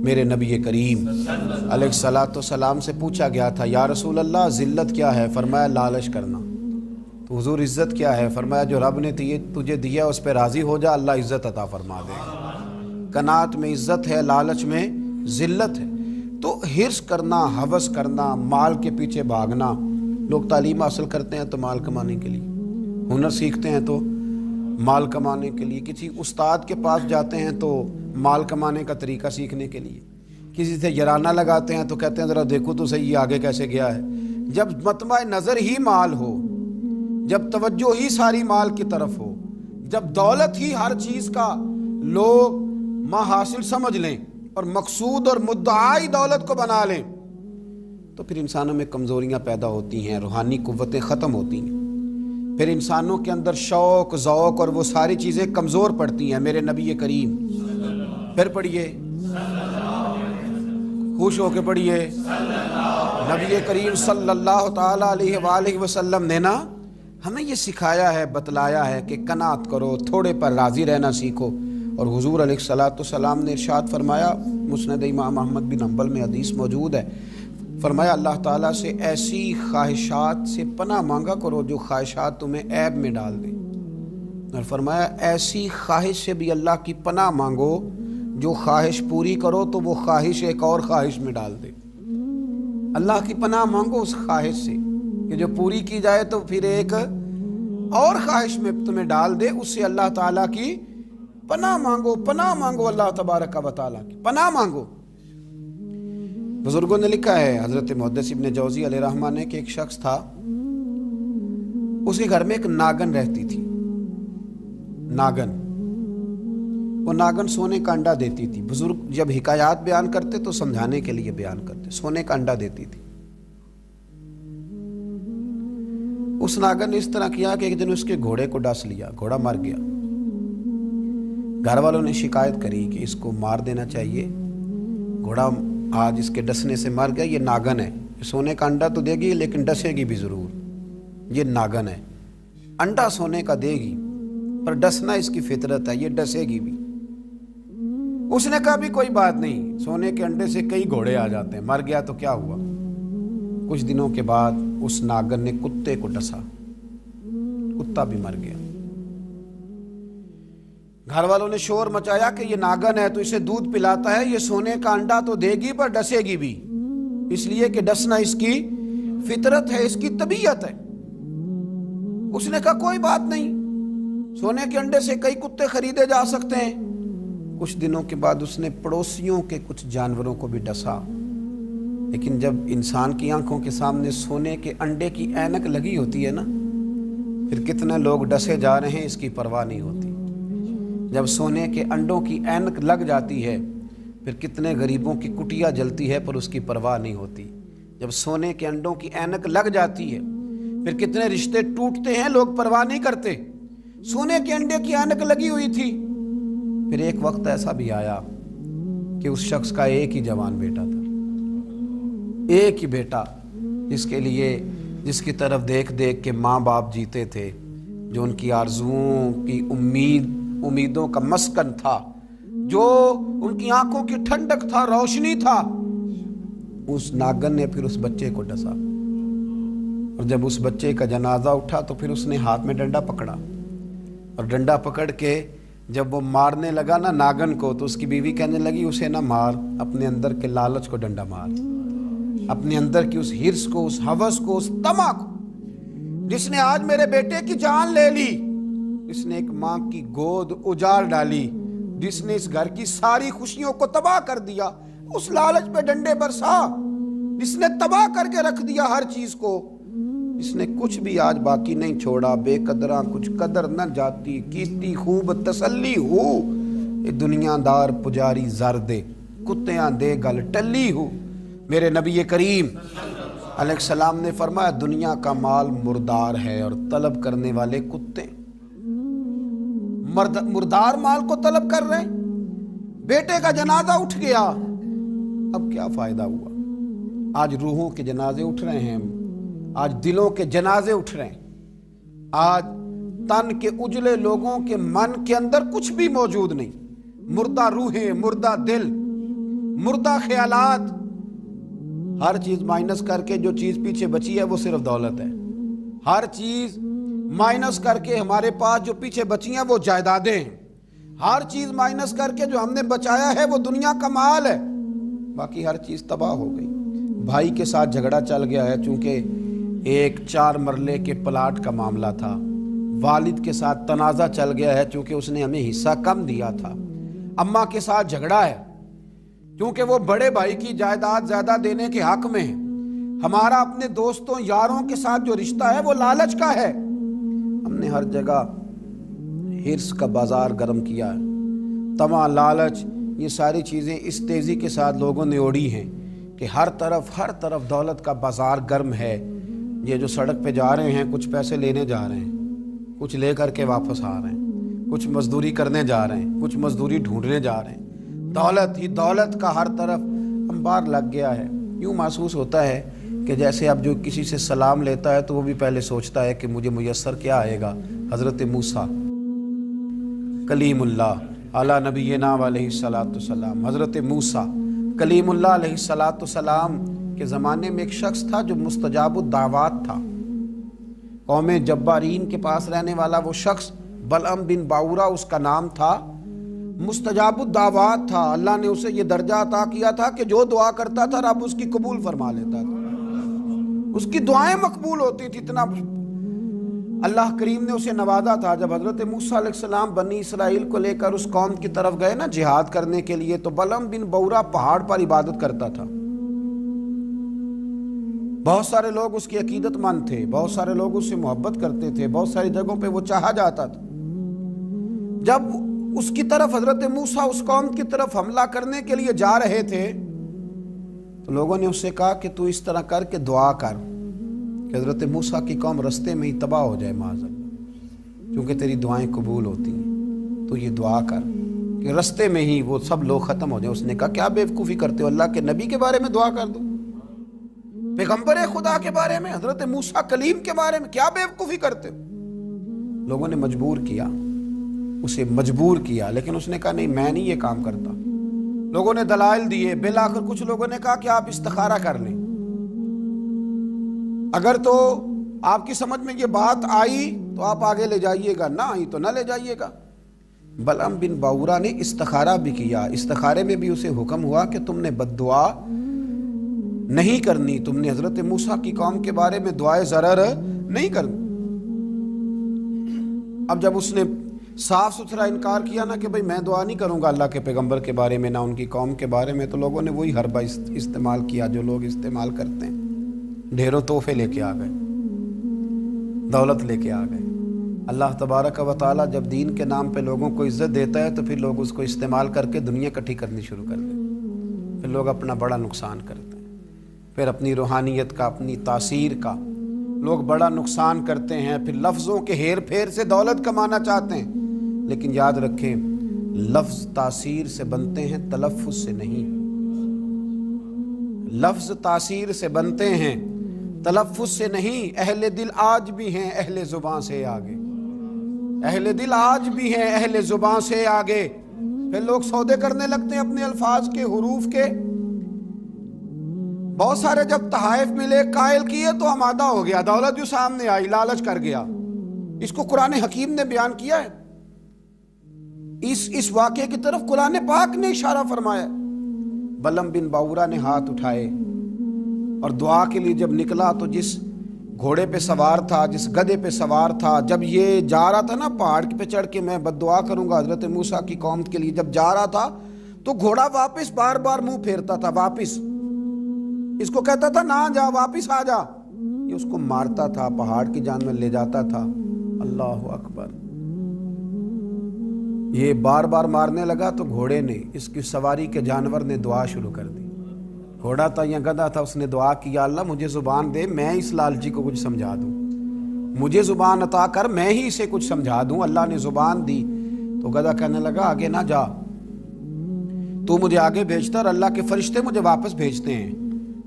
میرے نبی کریم علیہ الصلاۃ والسلام سے پوچھا گیا تھا یا رسول اللہ ذلت کیا ہے؟ فرمایا لالچ کرنا۔ تو حضور عزت کیا ہے؟ فرمایا جو رب نے تجھے دیا اس پہ راضی ہو جا، اللہ عزت عطا فرما دے گا۔ قناعت میں عزت ہے، لالچ میں ذلت ہے۔ تو حرص کرنا، ہوس کرنا، مال کے پیچھے بھاگنا، لوگ تعلیم حاصل کرتے ہیں تو مال کمانے کے لیے، ہنر سیکھتے ہیں تو مال کمانے کے لیے، کسی استاد کے پاس جاتے ہیں تو مال کمانے کا طریقہ سیکھنے کے لیے، کسی سے یارانہ لگاتے ہیں تو کہتے ہیں ذرا دیکھو تو صحیح یہ آگے کیسے گیا ہے۔ جب مطمع نظر ہی مال ہو، جب توجہ ہی ساری مال کی طرف ہو، جب دولت ہی ہر چیز کا لوگ حاصل سمجھ لیں اور مقصود اور مدعائی دولت کو بنا لیں، تو پھر انسانوں میں کمزوریاں پیدا ہوتی ہیں، روحانی قوتیں ختم ہوتی ہیں، پھر انسانوں کے اندر شوق، ذوق اور وہ ساری چیزیں کمزور پڑتی ہیں۔ میرے نبی کریم، پھر پڑھیے، خوش ہو کے پڑھیے، نبی کریم صلی اللہ تعالیٰ علیہ وآلہ وسلم نے نا ہمیں یہ سکھایا ہے، بتلایا ہے کہ قناعت کرو، تھوڑے پر راضی رہنا سیکھو۔ اور حضور علیہ الصلاۃ والسلام نے ارشاد فرمایا، مسند امام احمد بن حنبل میں حدیث موجود ہے، فرمایا اللہ تعالیٰ سے ایسی خواہشات سے پناہ مانگا کرو جو خواہشات تمہیں عیب میں ڈال دیں، اور فرمایا ایسی خواہش سے بھی اللہ کی پناہ مانگو جو خواہش پوری کرو تو وہ خواہش ایک اور خواہش میں ڈال دے۔ اللہ کی پناہ مانگو اس خواہش سے کہ جو پوری کی جائے تو پھر ایک اور خواہش میں تمہیں ڈال دے، اس سے اللہ تعالیٰ کی پناہ مانگو، پناہ مانگو، اللہ تبارک و تعالیٰ کی پناہ مانگو۔ بزرگوں نے لکھا ہے، حضرت محدث ابن جوزی علیہ رحمہ نے، کہ ایک شخص تھا، اس کے گھر میں ایک ناگن رہتی تھی۔ ناگن، وہ ناگن سونے کا انڈا دیتی تھی۔ بزرگ جب حکایات بیان کرتے تو سمجھانے کے لیے بیان کرتے، سونے کا انڈا دیتی تھی۔ اس ناگن نے اس طرح کیا کہ ایک دن اس کے گھوڑے کو ڈس لیا، گھوڑا مر گیا۔ گھر والوں نے شکایت کری کہ اس کو مار دینا چاہیے، گھوڑا آج اس کے ڈسنے سے مر گیا، یہ ناگن ہے، سونے کا انڈا تو دے گی لیکن ڈسے گی بھی ضرور، یہ ناگن ہے، انڈا سونے کا دے گی پر ڈسنا اس کی فطرت ہے، یہ ڈسے گی بھی۔ اس نے کہا بھی کوئی بات نہیں، سونے کے انڈے سے کئی گھوڑے آ جاتے ہیں، مر گیا تو کیا ہوا۔ کچھ دنوں کے بعد اس ناگن نے کتے کو ڈسا، کتا بھی مر گیا۔ گھر والوں نے شور مچایا کہ یہ ناگن ہے تو اسے دودھ پلاتا ہے، یہ سونے کا انڈا تو دے گی پر ڈسے گی بھی، اس لیے کہ ڈسنا اس کی فطرت ہے، اس کی طبیعت ہے۔ اس نے کہا کوئی بات نہیں، سونے کے انڈے سے کئی کتے خریدے جا سکتے ہیں۔ کچھ دنوں کے بعد اس نے پڑوسیوں کے کچھ جانوروں کو بھی ڈسا، لیکن جب انسان کی آنکھوں کے سامنے سونے کے انڈے کی اینک لگی ہوتی ہے نا، پھر کتنے لوگ ڈسے جا رہے ہیں اس کی پرواہ نہیں ہوتی۔ جب سونے کے انڈوں کی اینک لگ جاتی ہے، پھر کتنے غریبوں کی کٹیا جلتی ہے پر اس کی پرواہ نہیں ہوتی۔ جب سونے کے انڈوں کی اینک لگ جاتی ہے، پھر کتنے رشتے ٹوٹتے ہیں، لوگ پرواہ نہیں کرتے۔ سونے کے انڈے کی اینک لگی ہوئی تھی۔ پھر ایک وقت ایسا بھی آیا کہ اس شخص کا ایک ہی جوان بیٹا تھا، ایک ہی بیٹا، جس کی طرف دیکھ دیکھ کے ماں باپ جیتے تھے، جو ان کی آرزوؤں کی امیدوں کا مسکن تھا، جو ان کی آنکھوں کی ٹھنڈک تھا، روشنی تھا۔ اس ناگن نے پھر اس بچے کو ڈسا، اور جب اس بچے کا جنازہ اٹھا تو پھر اس نے ہاتھ میں ڈنڈا پکڑا، اور ڈنڈا پکڑ کے جب وہ مارنے لگا نا ناگن کو، تو اس کی بیوی کہنے لگی اسے نہ مار، اپنے اندر کے لالچ کو ڈنڈا مار، اپنے اندر کی اس حرص کو، اس ہوس کو، اس طمع کو، جس نے آج میرے بیٹے کی جان لے لی، جس نے ایک ماں کی گود اجاڑ ڈالی، جس نے اس گھر کی ساری خوشیوں کو تباہ کر دیا، اس لالچ پہ ڈنڈے برسا، جس نے تباہ کر کے رکھ دیا ہر چیز کو، جس نے کچھ بھی آج باقی نہیں چھوڑا، بے قدراں کچھ قدر نہ جاتی، کیتی خوب تسلی ہو، اے دنیا دار پجاری زر دے، کتیاں دے گل ٹلی ہو۔ میرے نبی کریم علیہ السلام نے فرمایا دنیا کا مال مردار ہے اور طلب کرنے والے کتے، مردار مال کو طلب کر رہے ہیں۔ بیٹے کا جنازہ اٹھ گیا، اب کیا فائدہ ہوا؟ آج روحوں کے جنازے اٹھ رہے ہیں، آج دلوں کے جنازے اٹھ رہے ہیں، آج تن کے اجلے لوگوں کے من کے اندر کچھ بھی موجود نہیں، مردہ روحیں، مردہ دل، मुर्दा ख्यालात, हर चीज माइनस करके जो चीज पीछे बची है वो सिर्फ दौलत है। हर चीज माइनस करके हमारे पास जो पीछे बची हैं वो जायदादें हैं। हर चीज माइनस करके जो हमने बचाया है वो दुनिया का माल है। बाकी हर चीज तबाह हो गई। भाई के साथ झगड़ा चल गया है, चूंकि एक 4 मरले के प्लाट का मामला था। वालिद के साथ तनाज़ा चल गया है, चूंकि उसने हमें हिस्सा कम दिया था। अम्मा के साथ झगड़ा है, क्योंकि वो बड़े भाई की जायदाद ज्यादा देने के हक में है। हमारा अपने दोस्तों यारों के साथ जो रिश्ता है वो लालच का है। हमने हर जगह हिर्स का बाजार गर्म किया है। तमा, लालच, ये सारी चीज़ें इस तेज़ी के साथ लोगों ने ओढ़ी हैं कि हर तरफ दौलत का बाजार गर्म है। ये जो सड़क पे जा रहे हैं, कुछ पैसे लेने जा रहे हैं, कुछ ले करके वापस आ रहे हैं, कुछ मजदूरी करने जा रहे हैं, कुछ मजदूरी ढूंढने जा रहे हैं। दौलत ही दौलत का हर तरफ अंबार लग गया है। यूँ महसूस होता है कि जैसे अब जो किसी से सलाम लेता है तो वो भी पहले सोचता है कि मुझे मुयस्सर क्या आएगा। हज़रत मूसा कलीमुल्लाह अला नबीना अलैहिस्सलातु सलाम, हज़रत मूसा कलीमुल्लाह अलैहिस्सलातु सलाम के ज़माने में एक शख्स था जो मुस्तजाबुद दावात था। कौम जब्बारीन के पास रहने वाला वो शख्स बलअम बिन बाऊरा उसका नाम था। मुस्तजाबुद दावात था। अल्लाह ने उसे ये दर्जा अता किया था कि जो दुआ करता था रब उसकी कबूल फरमा लेता था। उसकी दुआएं मकबूल होती थी। इतना अल्लाह करीम ने उसे नवाजा था। जब हज़रत मूसा अलैहिस्सलाम बनी इसराइल को लेकर उस कौम की तरफ गए ना जिहाद करने के लिए, तो बलअम बिन बाऊरा पहाड़ पर इबादत करता था। बहुत सारे लोग उसकी अकीदतमंद थे, बहुत सारे लोग उससे मोहब्बत करते थे, बहुत सारी जगहों पे वो चाहा जाता था। जब उसकी तरफ हज़रत मूसा उस कौम की तरफ हमला करने के लिए जा रहे थे तो लोगों ने उससे कहा कि तू इस तरह करके दुआ कर कि हज़रत मूसा की कौम रस्ते में ही तबाह हो जाए माज़अल्लाह, क्योंकि तेरी दुआएं कबूल होती हैं। तो ये दुआ कर कि रस्ते में ही वो सब लोग ख़त्म हो जाए। उसने कहा क्या बेवकूफ़ी करते हो, अल्लाह के नबी के बारे में दुआ कर दूँ, पैगम्बर खुदा के बारे में, हज़रत मूसा कलीम के बारे में क्या बेवकूफ़ी करते हो। लोगों ने मजबूर किया, उसे मजबूर किया, लेकिन उसने कहा नहीं, मैं नहीं ये काम करता। लोगों ने दलाइल दिए। बिल आखिर कुछ लोगों ने कहा कि आप इस्तिखारा कर लें, अगर तो आपकी समझ में ये बात आई तो आप आगे ले जाइएगा, ना आई तो ना ले जाइएगा। बलअम बिन बाऊरा ने इस्तिखारा भी किया। इस्तिखारे में भी उसे हुक्म हुआ कि तुमने बद्दुआ नहीं करनी, तुमने हज़रत मूसा की कौम के बारे में दुआए ज़रर नहीं करनी। अब जब उसने साफ सुथरा इनकार किया ना कि भाई मैं दुआ नहीं करूंगा अल्लाह के पैगंबर के बारे में, ना उनकी कौम के बारे में, तो लोगों ने वही हरबा इस्तेमाल किया जो लोग इस्तेमाल करते हैं। ढेरों तोहफे लेके आ गए, दौलत लेके आ गए। अल्लाह तबारक व तआला जब दीन के नाम पे लोगों को इज्जत देता है तो फिर लोग उसको इस्तेमाल करके दुनिया इकट्ठी करनी शुरू कर देते। फिर लोग अपना बड़ा नुकसान करते हैं। फिर अपनी रूहानियत का, अपनी तासीर का लोग बड़ा नुकसान करते हैं। फिर लफ्ज़ों के हेर फेर से दौलत कमाना चाहते हैं। लेकिन याद रखें, लफ्ज़ तासीर से बनते हैं, तलफ़्फ़ुज़ से नहीं। लफ्ज़ तासीर से बनते हैं, तलफ़्फ़ुज़ से नहीं। अहले दिल आज भी हैं अहले ज़ुबान से आगे, अहले दिल आज भी हैं अहले ज़ुबान से आगे। फिर लोग सौदे करने लगते हैं अपने अल्फाज के, हुरूफ के। बहुत सारे जब तहाइफ मिले, कायल किए तो आमादा हो गया, दौलत जो सामने आई, लालच कर गया। इसको कुरान हकीम ने बयान किया है। इस वाक़े की तरफ कुरान पाक ने इशारा फरमाया। बलअम बिन बाऊरा ने हाथ उठाए और दुआ के लिए जब निकला तो जिस घोड़े पे सवार था, जिस गधे पे सवार था, जब ये जा रहा था ना पहाड़ पे चढ़ के मैं बद्दुआ करूंगा हज़रत मूसा की कौम के लिए, जब जा रहा था तो घोड़ा वापस बार बार मुंह फेरता था, वापस इसको कहता था ना जा, वापस आ जा। ये उसको मारता था, पहाड़ की जान में ले जाता था। अल्लाह अकबर। ये बार बार मारने लगा तो घोड़े ने, इसकी सवारी के जानवर ने दुआ शुरू कर दी। घोड़ा था या गधा था, उसने दुआ की, अल्लाह मुझे जुबान दे, मैं इस लालची को कुछ समझा दूं, मुझे जुबान अता कर, मैं ही इसे कुछ समझा दूं। अल्लाह ने जुबान दी तो गधा कहने लगा आगे ना जा, तू मुझे आगे भेजता और अल्लाह के फरिश्ते मुझे वापस भेजते हैं।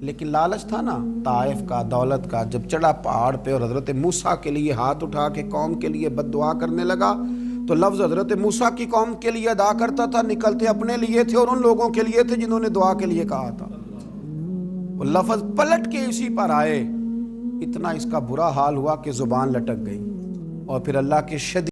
लेकिन लालच था ना ताइफ का, दौलत का। जब चढ़ा पहाड़ पे और हज़रत मूसा के लिए हाथ उठा के कौम के लिए बद्दुआ करने लगा تو لفظ حضرت موسیٰ کی قوم کے لیے ادا کرتا تھا، نکلتے اپنے لیے تھے اور ان لوگوں کے لیے تھے جنہوں نے دعا کے لیے کہا تھا۔ وہ لفظ پلٹ کے اسی پر آئے، اتنا اس کا برا حال ہوا کہ زبان لٹک گئی، اور پھر اللہ کے شدید